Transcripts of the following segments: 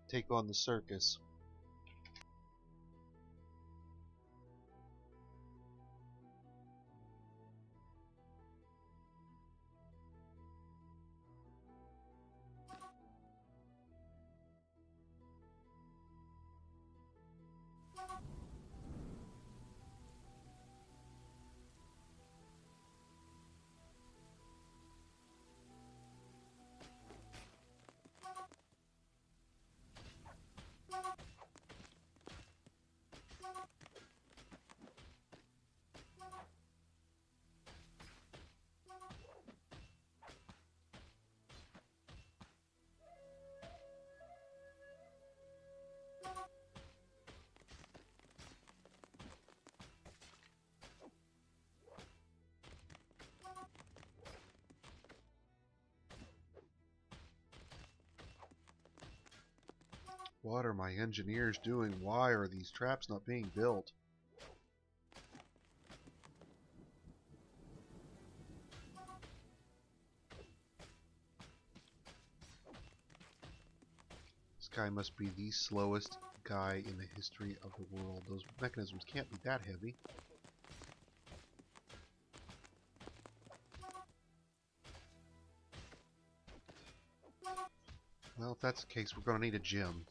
take on the circus. What are my engineers doing? Why are these traps not being built? This guy must be the slowest guy in the history of the world. Those mechanisms can't be that heavy. Well, if that's the case, we're going to need a gym.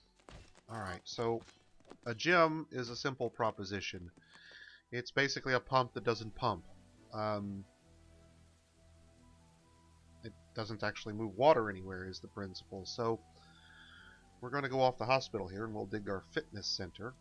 Alright, so a gym is a simple proposition. It's basically a pump that doesn't pump. It doesn't actually move water anywhere is the principle. So we're going to go off the hospital here and we'll dig our fitness center.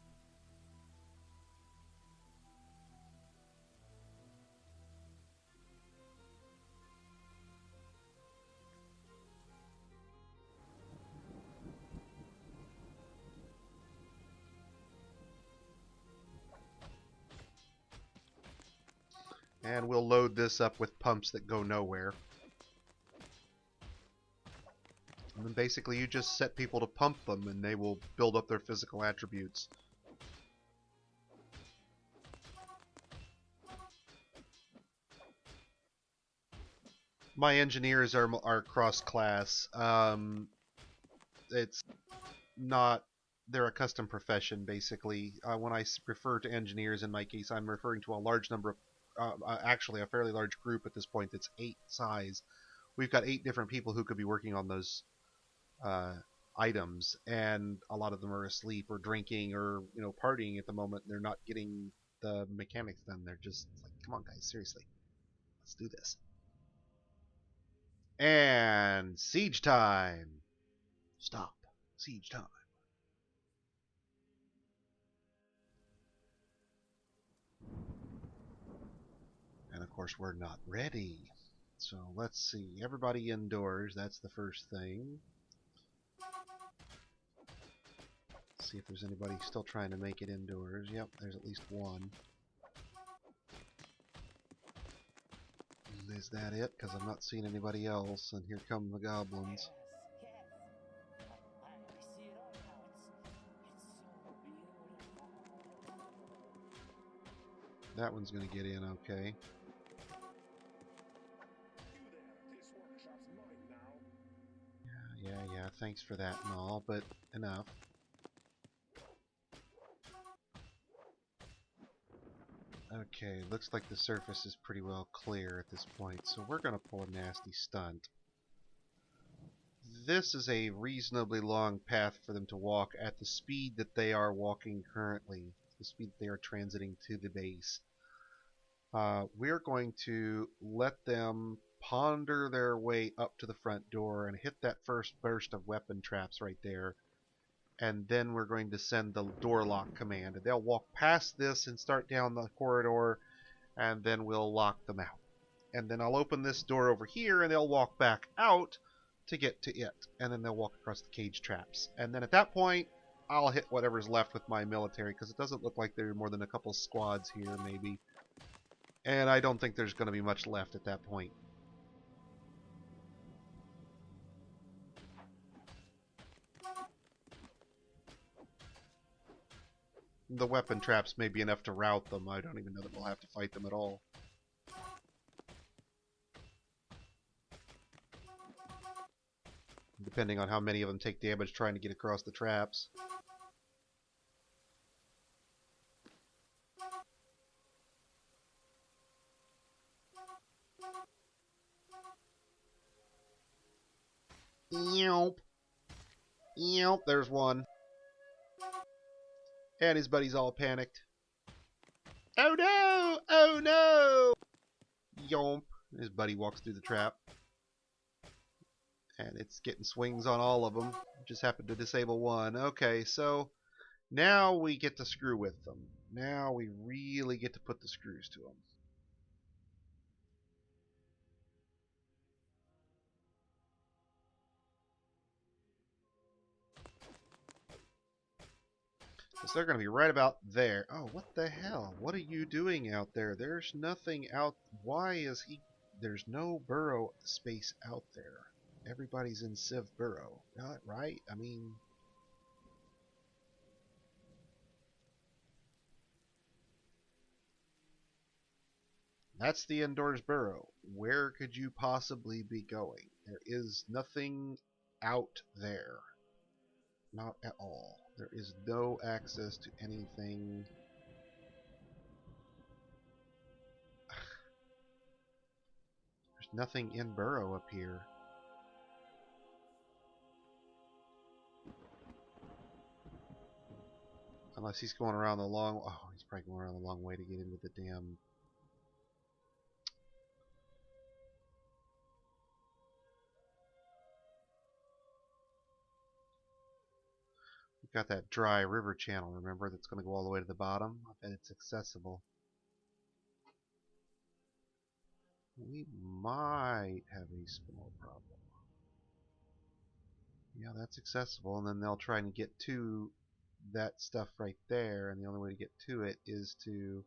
And we'll load this up with pumps that go nowhere. And then basically you just set people to pump them and they will build up their physical attributes. My engineers are cross-class. It's not... They're a custom profession, basically. When I refer to engineers, in my case, I'm referring to a large number of... actually, a fairly large group at this point that's 8 size. We've got 8 different people who could be working on those items, and a lot of them are asleep or drinking or partying at the moment. They're not getting the mechanics done. They're just like, come on, guys, seriously, let's do this. And siege time. Stop. Siege time. And of course, we're not ready. So let's see. Everybody indoors. That's the first thing. See if there's anybody still trying to make it indoors. Yep, there's at least one. Is that it? Because I'm not seeing anybody else. And here come the goblins. That one's going to get in okay. Yeah, thanks for that and all, but enough. Okay, looks like the surface is pretty well clear at this point, so we're going to pull a nasty stunt. This is a reasonably long path for them to walk at the speed that they are walking currently, the speed they are transiting to the base. We're going to let them ponder their way up to the front door and hit that first burst of weapon traps right there. And then we're going to send the door lock command. And they'll walk past this and start down the corridor, and then we'll lock them out. And then I'll open this door over here, and they'll walk back out to get to it. And then they'll walk across the cage traps. And then at that point, I'll hit whatever's left with my military, because it doesn't look like there are more than a couple squads here, maybe. And I don't think there's going to be much left at that point. The weapon traps may be enough to rout them. I don't even know that we'll have to fight them at all. depending on how many of them take damage trying to get across the traps. Yelp. Yelp, there's one. And his buddy's all panicked. Oh no! Oh no! Yomp. His buddy walks through the trap. And it's getting swings on all of them. Just happened to disable one. Okay, so now we get to screw with them. Now we really get to put the screws to them. So they're going to be right about there. Oh, what the hell? What are you doing out there? There's nothing out. Why is he... There's no burrow space out there. Everybody's in Civ Burrow, right? I mean... That's the indoors burrow. Where could you possibly be going? There is nothing out there. Not at all. There is no access to anything. There's nothing in burrow up here. Unless he's going around the long... Oh, he's probably going around the long way to get into the damn... We've got that dry river channel, remember? That's going to go all the way to the bottom. I bet it's accessible. We might have a small problem. Yeah, that's accessible, and then they'll try and get to that stuff right there, and the only way to get to it is to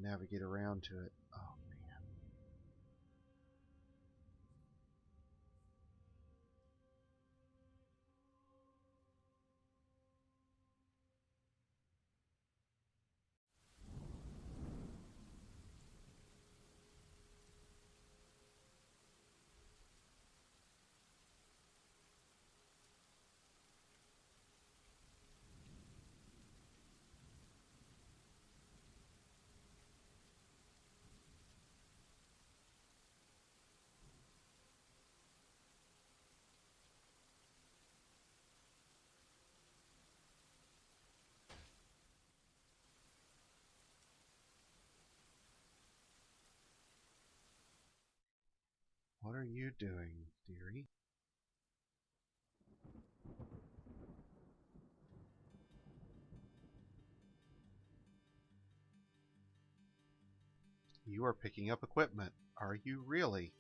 navigate around to it. Oh, man. What are you doing, dearie? You are picking up equipment. Are you really?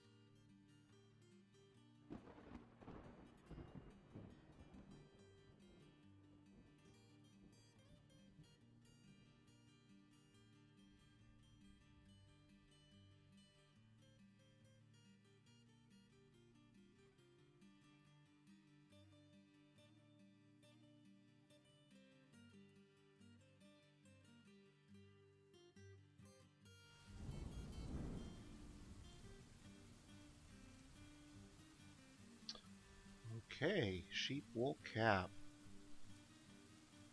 Okay, sheep wool cap.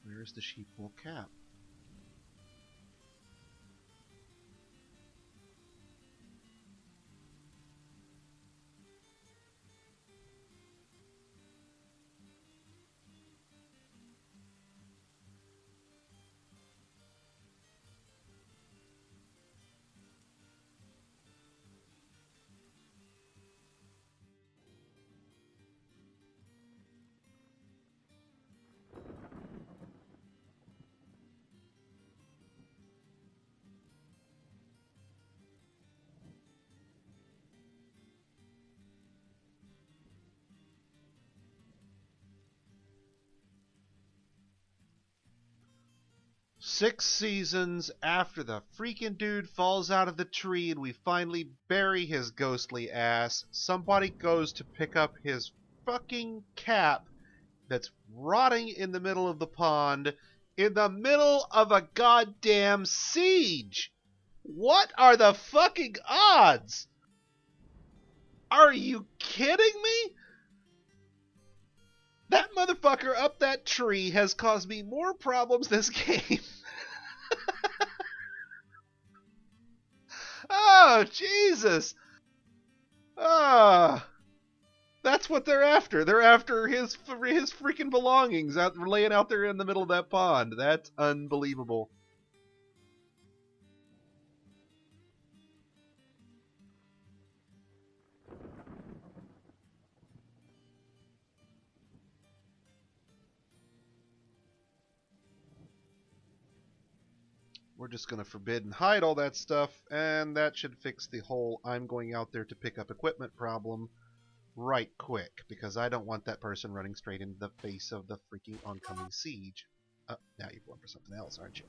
Where's the sheep wool cap? Six seasons after the freaking dude falls out of the tree and we finally bury his ghostly ass, somebody goes to pick up his fucking cap that's rotting in the middle of the pond in the middle of a goddamn siege. What are the fucking odds? Are you kidding me? motherfucker up that tree has caused me more problems this game. Oh, Jesus. Ah. That's what they're after. They're after his freaking belongings out laying out there in the middle of that pond. That's unbelievable. We're just going to forbid and hide all that stuff, and that should fix the whole I'm going out there to pick up equipment problem right quick, because I don't want that person running straight into the face of the freaking oncoming siege. Now you're going for something else, aren't you?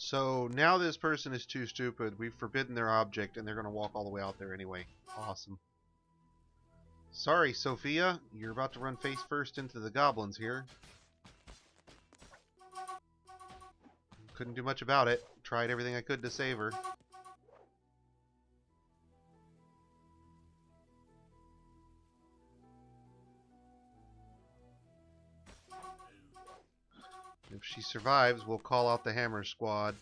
So now this person is too stupid. We've forbidden their object, and they're going to walk all the way out there anyway. Awesome. Sorry, Sophia. You're about to run face first into the goblins here. Couldn't do much about it. Tried everything I could to save her. If she survives, we'll call out the Hammer Squad.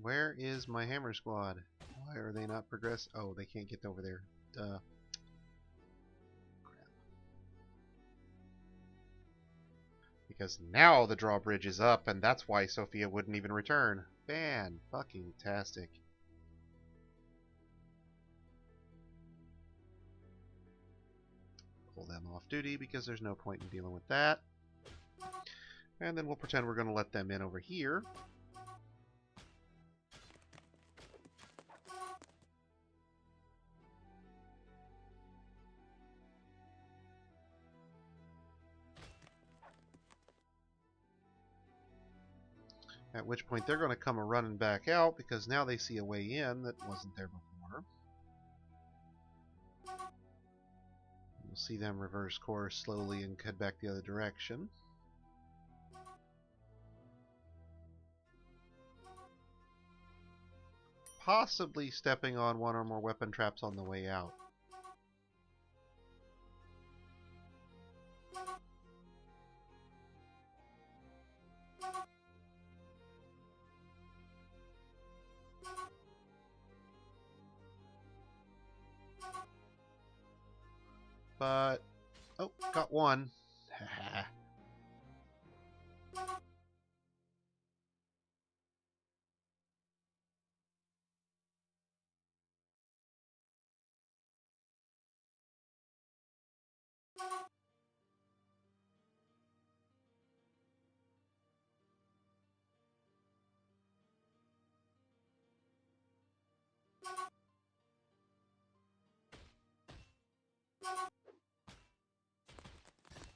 Where is my Hammer Squad? Why are they not progress? Oh, they can't get over there. Duh. Crap. Because now the drawbridge is up, and that's why Sophia wouldn't even return. Fan-fucking-tastic. Pull them off duty because there's no point in dealing with that. And then we'll pretend we're going to let them in over here. At which point they're going to come running back out because now they see a way in that wasn't there before. We'll see them reverse course slowly and head back the other direction. Possibly stepping on one or more weapon traps on the way out. But, oh, got one.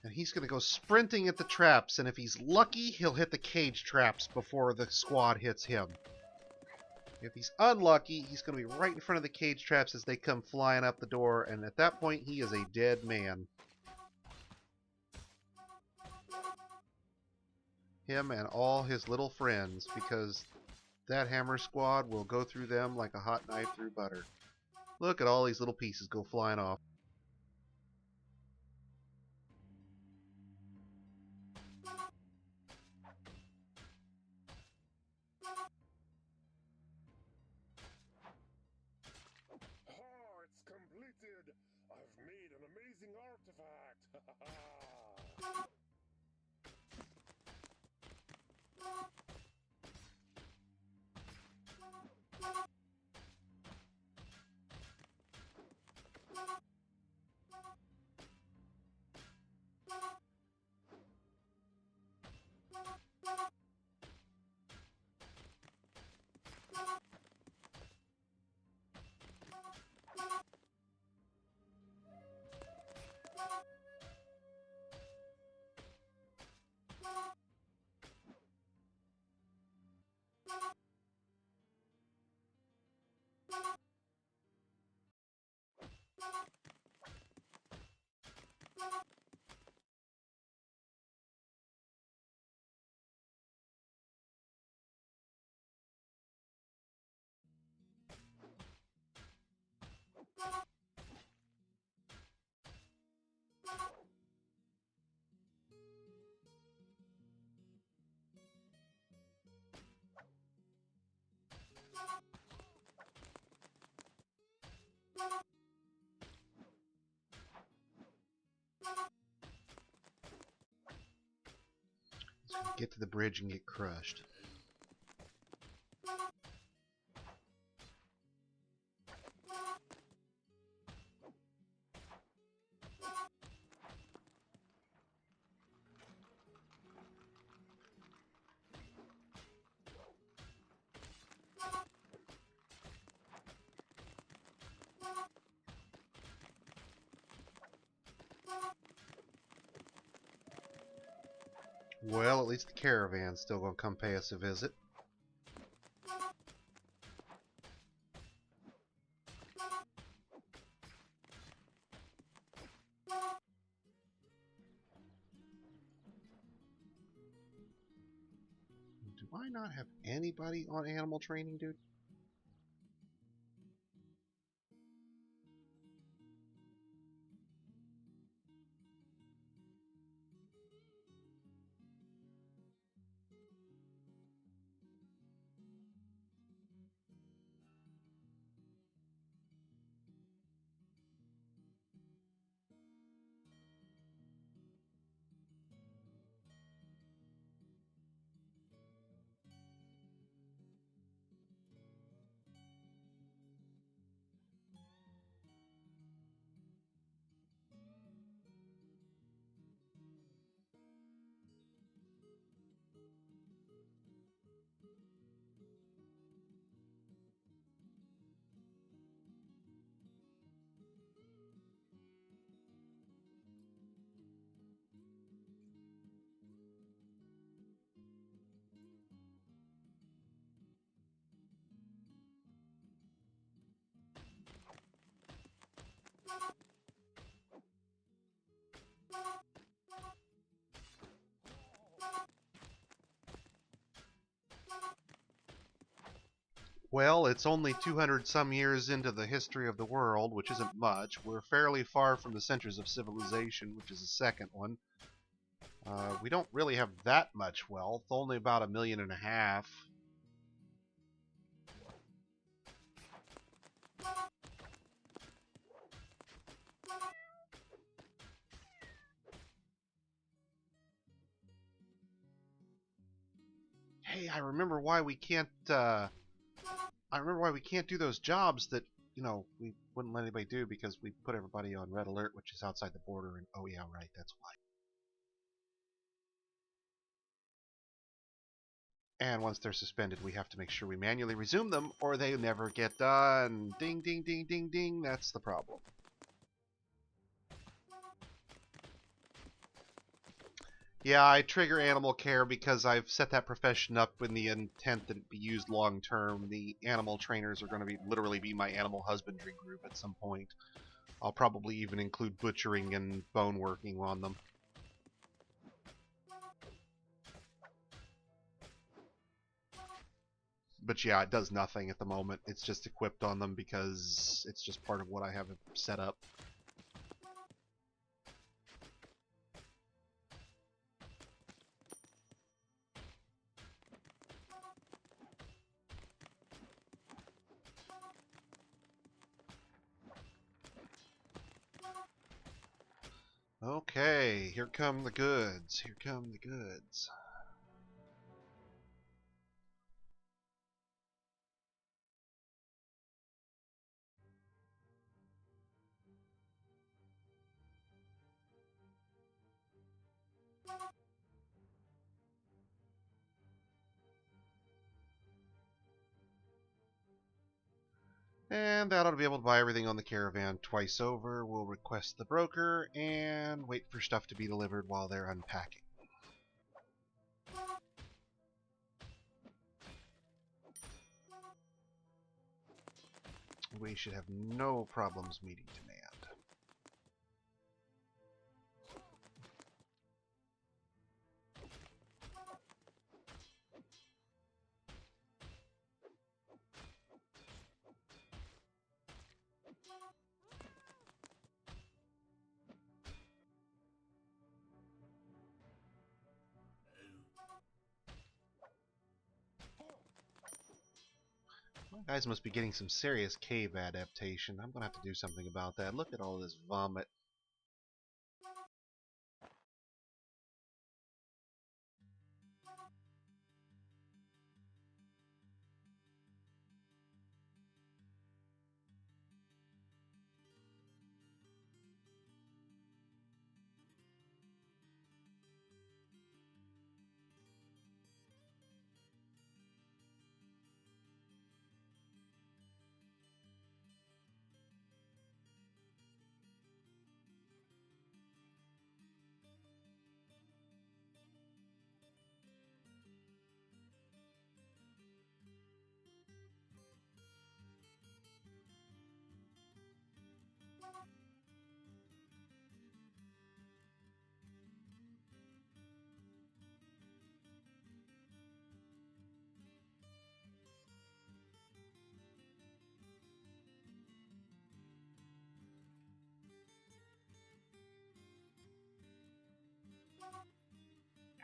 And he's going to go sprinting at the traps, and if he's lucky, he'll hit the cage traps before the squad hits him. If he's unlucky, he's going to be right in front of the cage traps as they come flying up the door, and at that point, he is a dead man. Him and all his little friends, because that hammer squad will go through them like a hot knife through butter. Look at all these little pieces go flying off. It's completed! I've made an amazing artifact! Get to the bridge and get crushed. Well, at least the caravan's still going to come pay us a visit. Do I not have anybody on animal training, dude? Well, it's only 200 some years into the history of the world, which isn't much. We're fairly far from the centers of civilization, which is the second one. We don't really have that much wealth, only about 1.5 million. Hey, I remember why we can't. I remember why we can't do those jobs that we wouldn't let anybody do because we put everybody on red alert, which is outside the border. And oh yeah, right, that's why. And once they're suspended, we have to make sure we manually resume them, or they never get done. Ding, ding, ding, ding, ding. That's the problem. Yeah, I trigger animal care because I've set that profession up in the intent that it be used long term. The animal trainers are going to be literally be my animal husbandry group at some point. I'll probably even include butchering and bone working on them. But yeah, it does nothing at the moment. It's just equipped on them because it's just part of what I have set up. Okay, here come the goods. Here come the goods. And that ought to be able to buy everything on the caravan twice over. We'll request the broker and wait for stuff to be delivered while they're unpacking. We should have no problems meeting demand. Guys must be getting some serious cave adaptation. I'm going to have to do something about that. Look at all this vomit.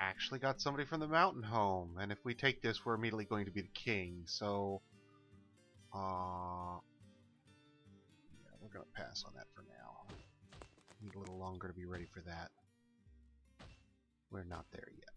Actually got somebody from the mountain home, and if we take this, we're immediately going to be the king. So, yeah, we're going to pass on that for now. Need a little longer to be ready for that. We're not there yet.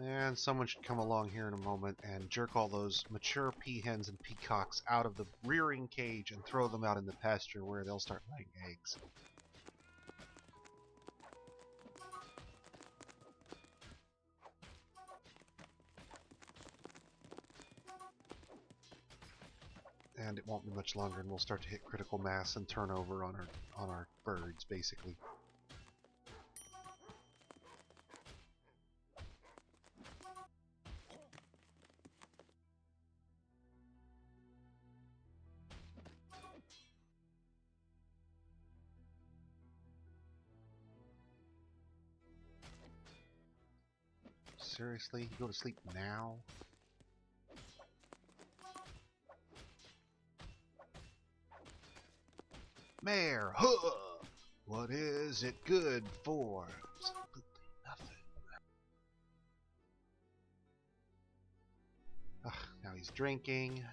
And someone should come along here in a moment and jerk all those mature peahens and peacocks out of the rearing cage and throw them out in the pasture where they'll start laying eggs. And it won't be much longer, and we'll start to hit critical mass and turnover on our birds, basically. Seriously? You go to sleep now? Mayor, huh! What is it good for? Absolutely nothing. Ugh, now he's drinking.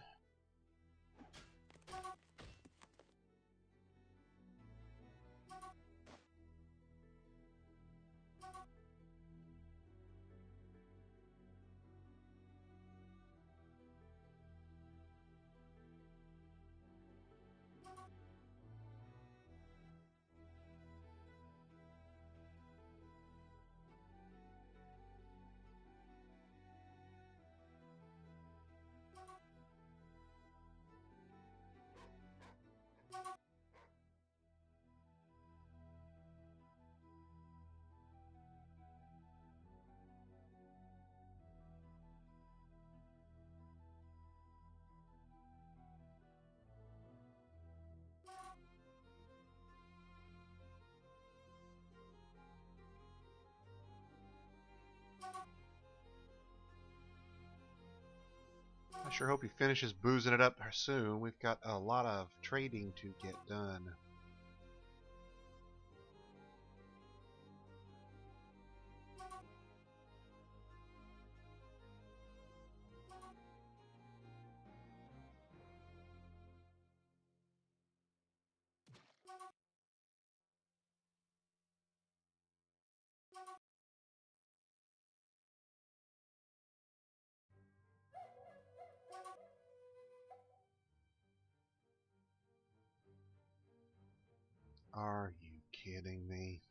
I sure hope he finishes boozing it up soon. We've got a lot of trading to get done. Are you kidding me?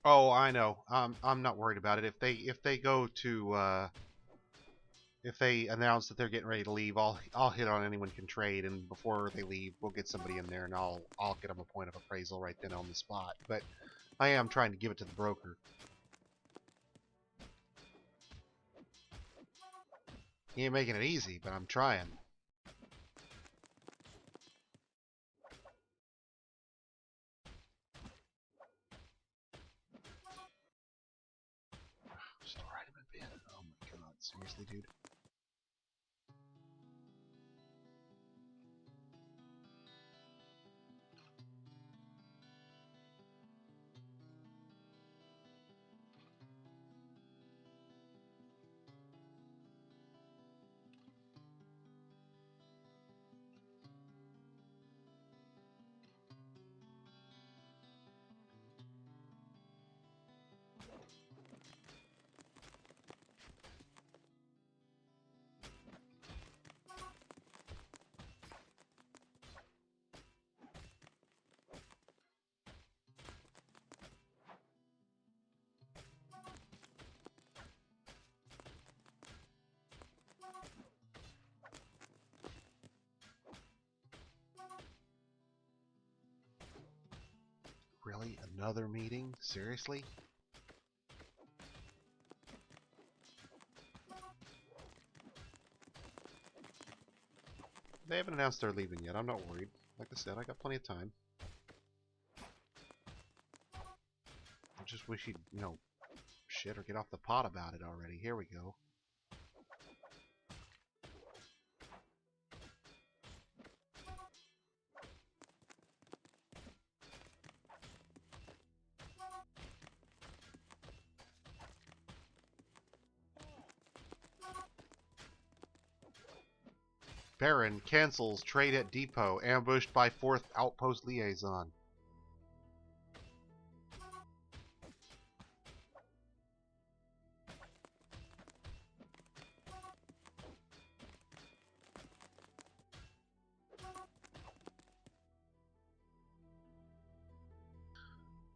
Oh, I know. I'm not worried about it. If they go to if they announce that they're getting ready to leave, I'll hit on anyone can trade, and before they leave, we'll get somebody in there, and I'll get them a point of appraisal right then on the spot. But I am trying to give it to the broker. He ain't making it easy, but I'm trying. Just write him a bit. Oh my god, seriously, dude. Really? Another meeting? Seriously? They haven't announced they're leaving yet. I'm not worried. Like I said, I got plenty of time. I just wish he'd, shit or get off the pot about it already. Here we go. Baron cancels trade at depot, ambushed by 4th outpost liaison.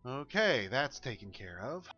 Okay, that's taken care of.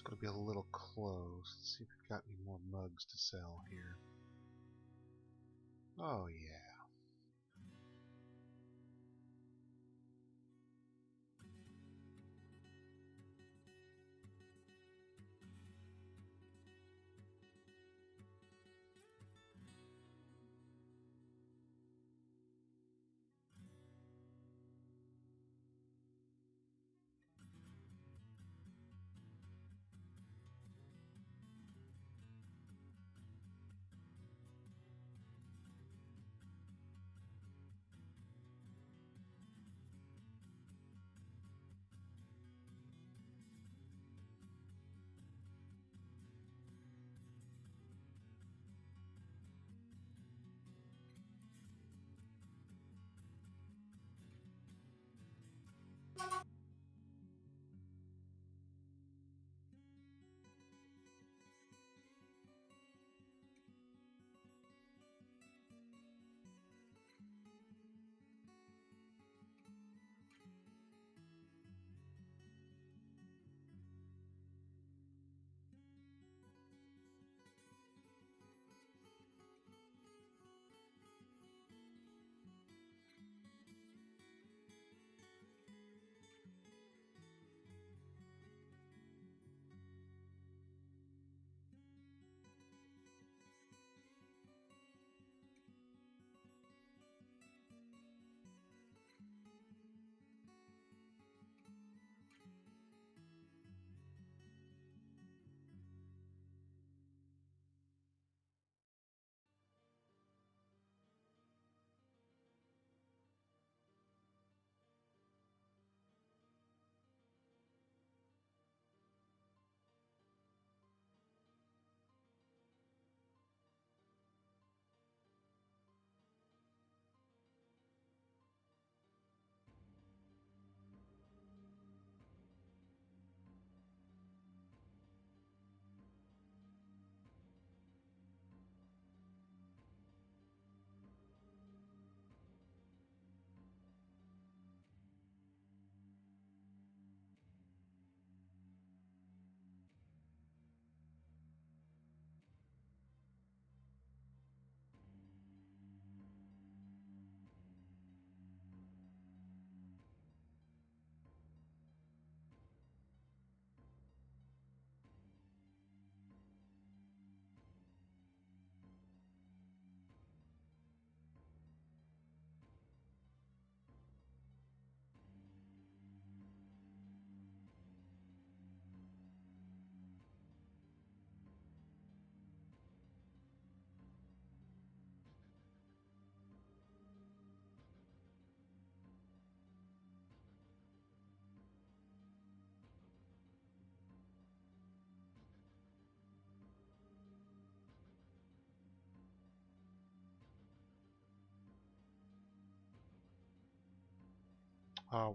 It's going to be a little close. Let's see if we've got any more mugs to sell here. Oh, yeah.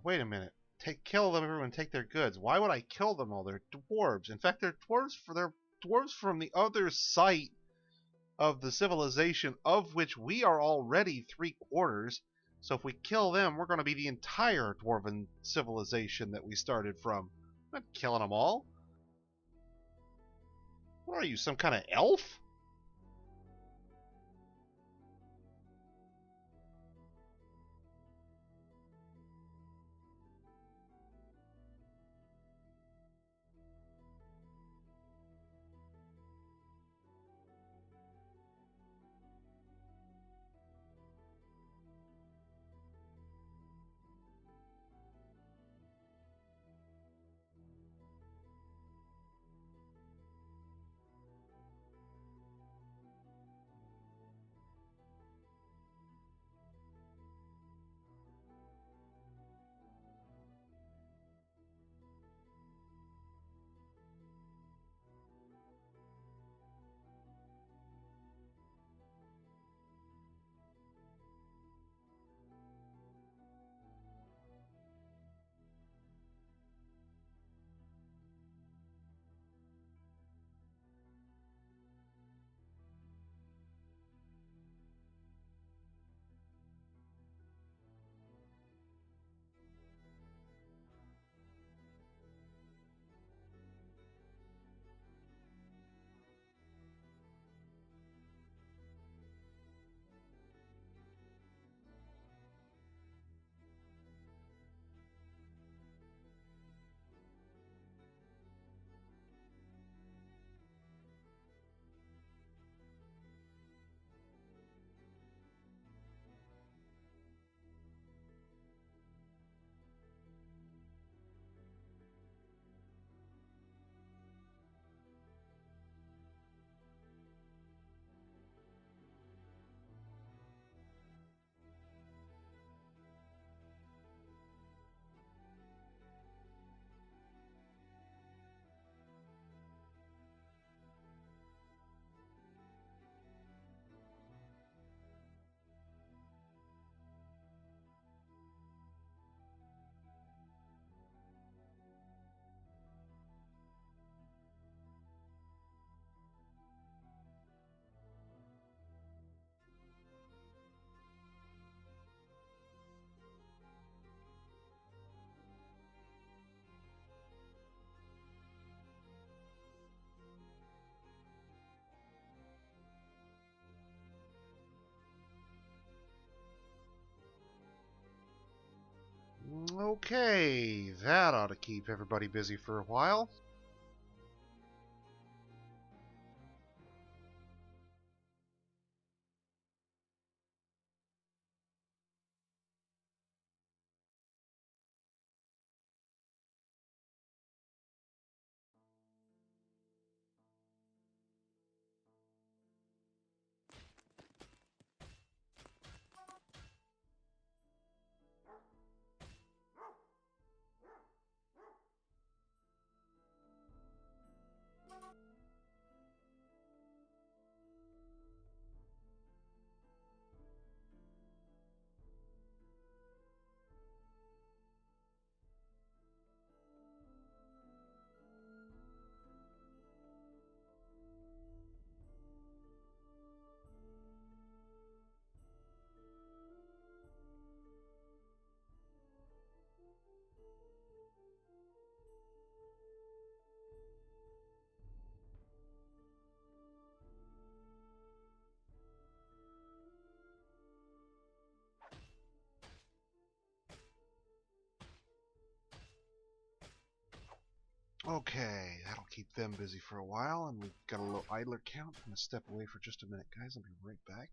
Wait a minute. Kill them, everyone. Take their goods. Why would I kill them all? They're dwarves. In fact, they're dwarves from the other site of the civilization of which we are already 3/4. So if we kill them, we're going to be the entire dwarven civilization that we started from. I'm not killing them all. What are you, some kind of elf? Okay, that ought to keep everybody busy for a while. Okay, that'll keep them busy for a while, and we've got a low idler count. I'm gonna step away for just a minute, guys. I'll be right back.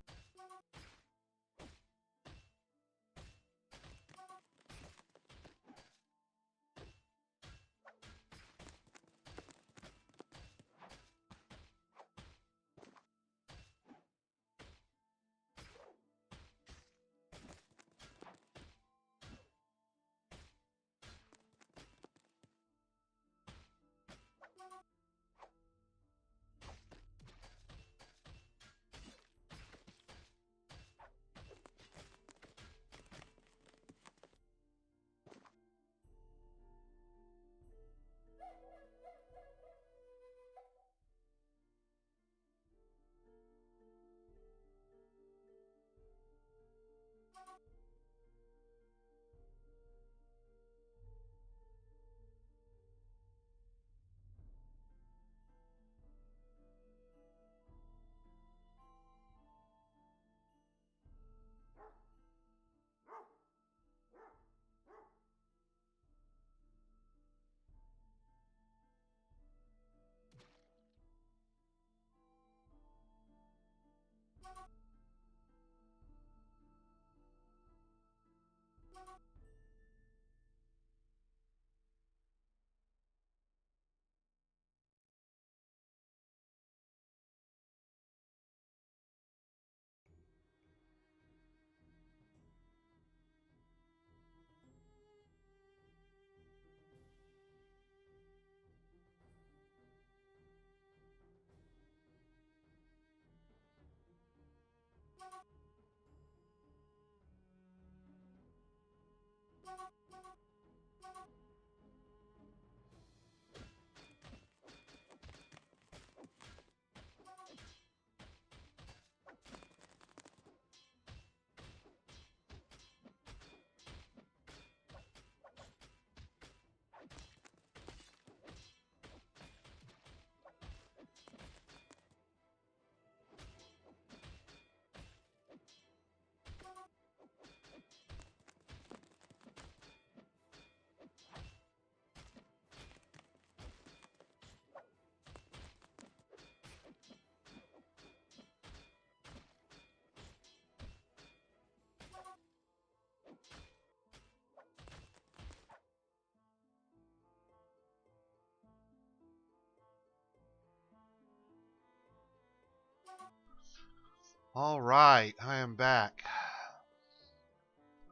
All right, I am back.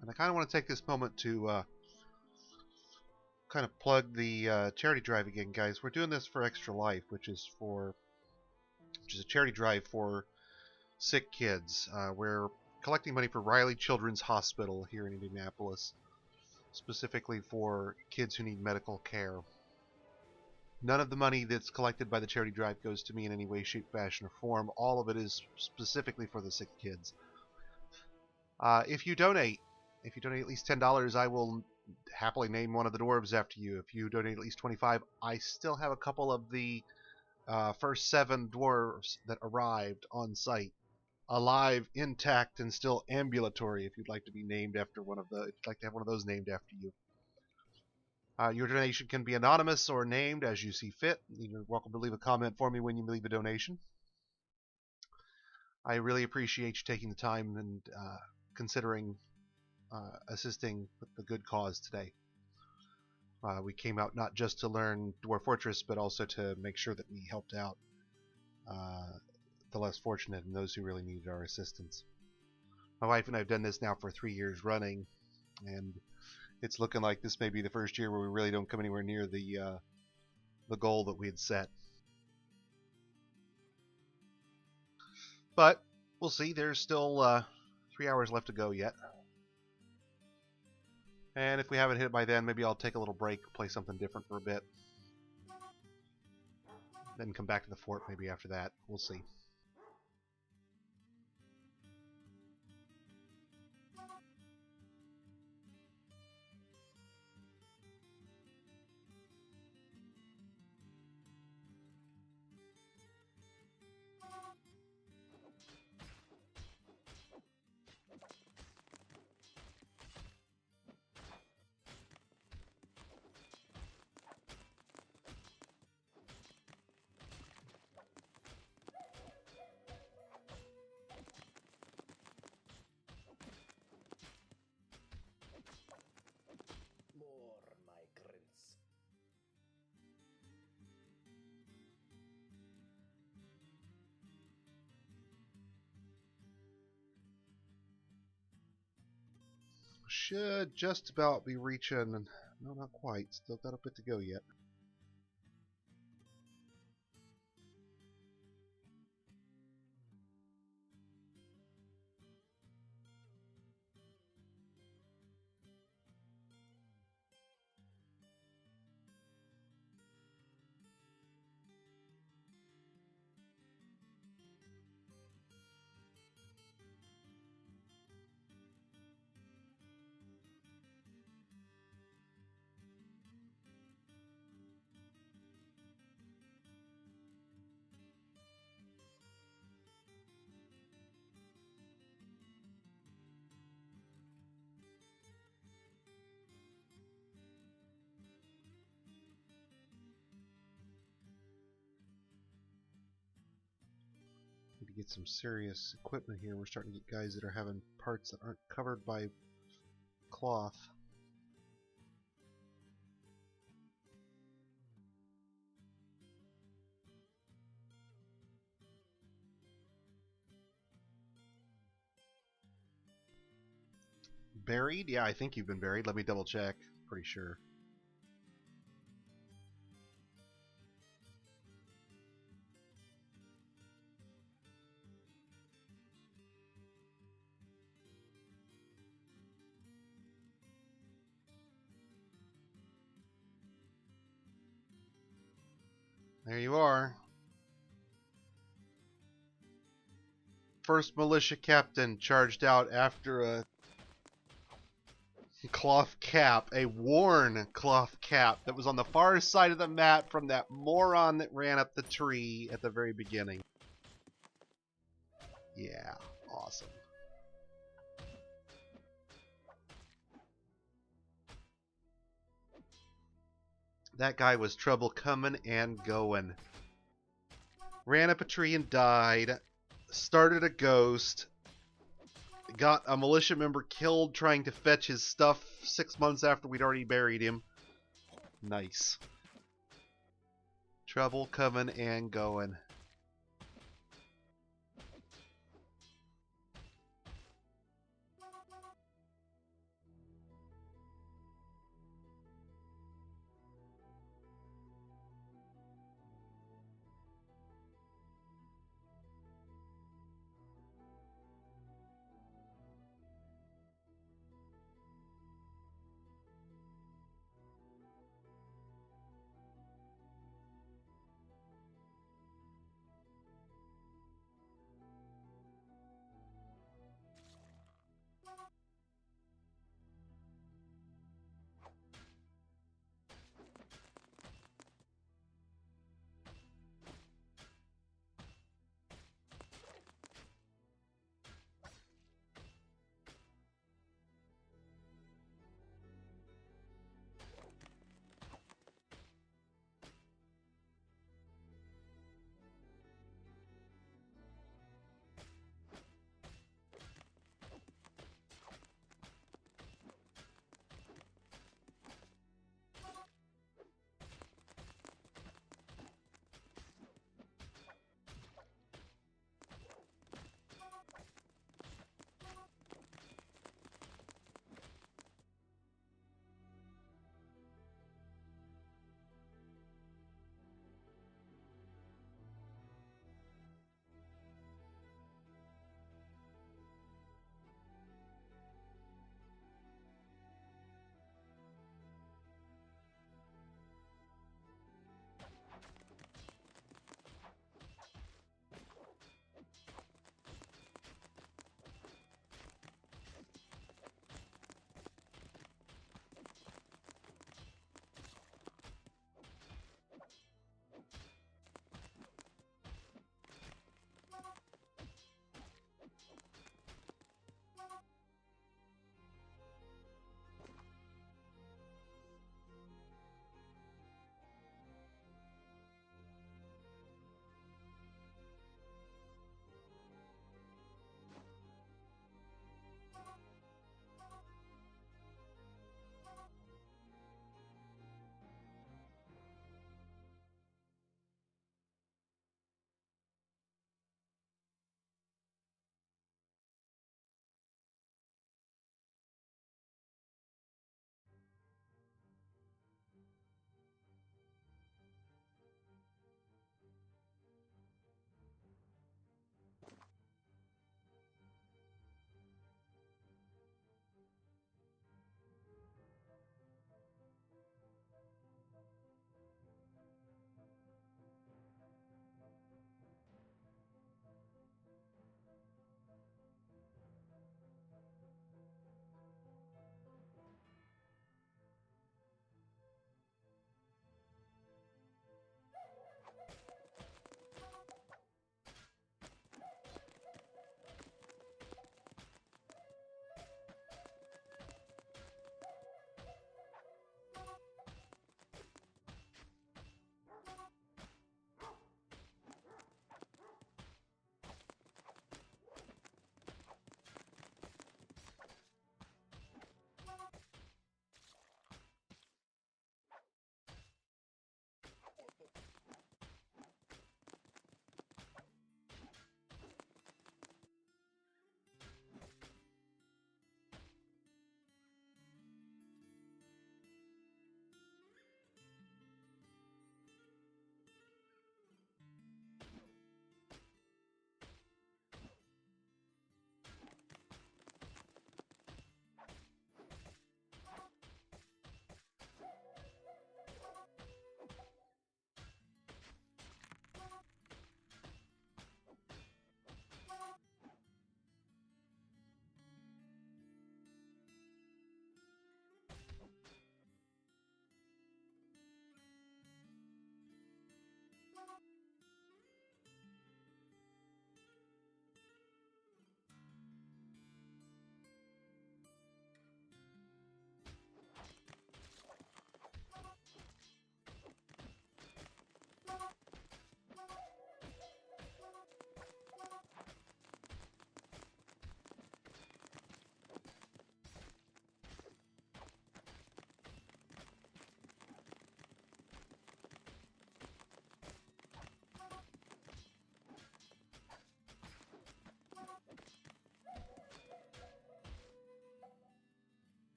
And I kind of want to take this moment to kind of plug the charity drive again, guys. We're doing this for Extra Life, which is a charity drive for sick kids. We're collecting money for Riley Children's Hospital here in Indianapolis, specifically for kids who need medical care. None of the money that's collected by the charity drive goes to me in any way, shape, fashion, or form. All of it is specifically for the sick kids. If you donate at least $10, I will happily name one of the dwarves after you. If you donate at least 25, I still have a couple of the first 7 dwarves that arrived on site, alive, intact, and still ambulatory. If you'd like to be named after if you'd like to have one of those named after you. Your donation can be anonymous or named as you see fit. You're welcome to leave a comment for me when you leave a donation. I really appreciate you taking the time and considering assisting with the good cause today. We came out not just to learn Dwarf Fortress, but also to make sure that we helped out the less fortunate and those who really needed our assistance. My wife and I have done this now for 3 years running, and it's looking like this may be the first year where we really don't come anywhere near the goal that we had set. But we'll see. There's still 3 hours left to go yet. And if we haven't hit it by then, maybe I'll take a little break, play something different for a bit. Then come back to the fort maybe after that. We'll see. More migrants. Should just about be reaching. No, not quite. Still got a bit to go yet. Need to get some serious equipment here. We're starting to get guys that are having parts that aren't covered by cloth. Buried? Yeah, I think you've been buried. Let me double check. Pretty sure. There you are. First militia captain charged out after a cloth cap, a worn cloth cap that was on the far side of the map from that moron that ran up the tree at the very beginning. Yeah, awesome. That guy was trouble coming and going. Ran up a tree and died. Started a ghost. Got a militia member killed trying to fetch his stuff 6 months after we'd already buried him. Nice. Trouble coming and going.